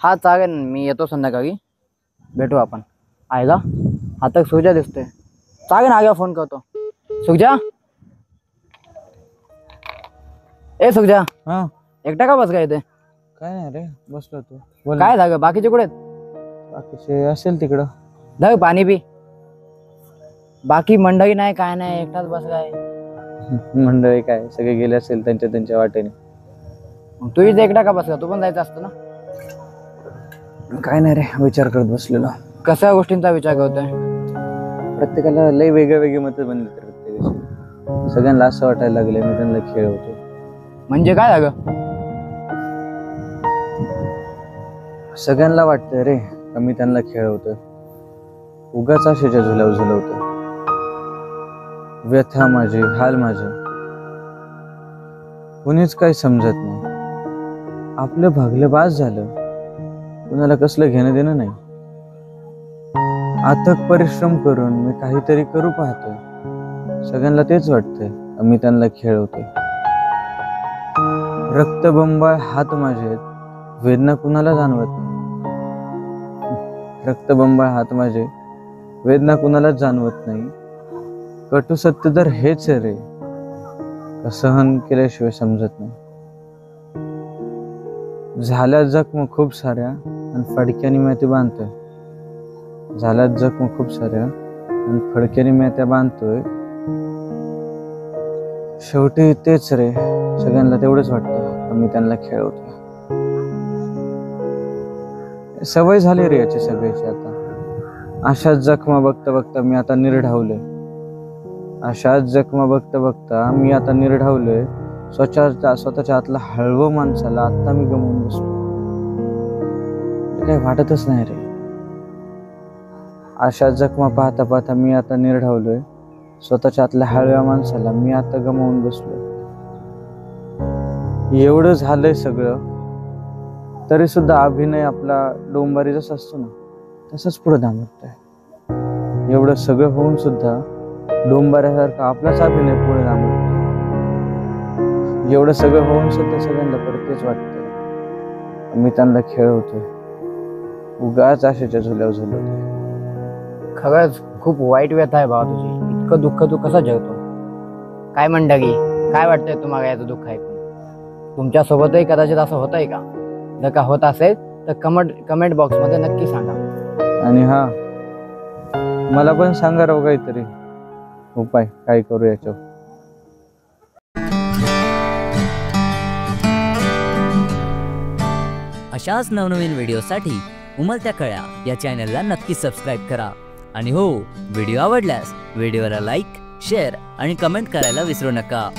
हा चालेल, मी येतो संध्याकाळी, भेटू आपण. आहे का? आता सुजा दिसतोय. चालेल ना, आग्या फोन करतो. सुजा, ए सुजा. हा, एकटा का बस काय इथे? काय नाही रे, बसलो तू बोल. काय झालं? बाकीचे कुठे आहेत? बाकीचे असेल तिकडं. धर पाणी पी. बाकी मंडळी नाही, काय नाही, एकटाच बसलाय. मंडळी काय सगळे गेले असेल त्यांच्या त्यांच्या वाटेने. तू इथे एकटा का बसला? तू पण जायचं असतं ना. काय नाही रे, विचार करत बसलेलो. कशा गोष्टींचा विचार करतोय? प्रत्येकाला लय वेगळे वेगळे मतं बनले तर प्रत्येकाची. सगळ्यांना असं वाटायला लागले मी त्यांना खेळवतो. म्हणजे काय झालं? सगळ्यांना वाटतंय रे का मी त्यांना खेळवतोय, उगाच आशेच्या झुल्यावर झुलवतोय. व्यथा माझी, हाल माझे, कुणीच काही समजत नाही. आपलं भागलं बास झालं, कुणाला कसलं घेणं देणं नाही. अथक परिश्रम करून मी काहीतरी करू पाहतोय, सगळ्यांना तेच वाटतंय मी त्यांना खेळवतोय. रक्तबंबाळ हात माझे, वेदना कुणाला जाणवत नाही. रक्तबंबाळ हात माझे, वेदना कुणालाच जाणवत नाही. कटू सत्य तर हेच रे, का सहन केल्याशिवाय समजत नाही. झाल्या जखम खूप साऱ्या आणि फडक्याने मी ते बांधतोय. झाल्या जखम खूप साऱ्या आणि फडक्याने मी त्या बांधतोय. शेवटी तेच रे, सगळ्यांना तेवढंच वाटतं मी त्यांना खेळवतोय. सवय झाली रे याची सगळ्याची आता. अशाच जखमा बघता बघता मी आता निर्ढावलोय. अशाच जखमा बघता बघता मी आता निर्ढावलोय. स्वतःच्या आतला हळवं माणसाला आता मी गमावून बसलो. काही वाटतच नाही रे. अशाच जखमा पाहता पाहता मी आता निर्ढावलोय. स्वतःच्या आतल्या हळव्या माणसाला मी आता गमावून बसलोय. एवढं झालंय सगळं तरी सुद्धा अभिनय आपला डोंबारी जसा असतो ना तसंच पुढे दामटतोय. एवढं सगळं होऊन सुद्धा डोंबाऱ्यासारखा आपलाच अभिनय पुढे दामटतोय. एवढं सगळं होऊन सुद्धा सगळ्यांना परत तेच वाटतं मी त्यांना खेळवतोय, उगाच आशेच्या झुल्यावर झुलवतोय. खरंच खूप वाईट व्यथा आहे भावा तुझी. इतकं दुःख तू कसं जेवतो? काय मंडळी, काय वाटतंय तुम्हाला याचं दुःख ऐकून? तुमच्यासोबतही कदाचित असं होतंय का? जर का होत असेल तर कमेंट बॉक्स मध्ये नक्की सांगा. आणि हा, मला पण सांगा राव काहीतरी उपाय, काय करू याच्यावर. अशाच नवनवीन व्हिडिओसाठी उमलत्या कळ्या या चॅनलला नक्की सबस्क्राईब करा. आणि हो, व्हिडिओ आवडल्यास व्हिडिओला लाईक, शेअर आणि कमेंट करायला विसरू नका.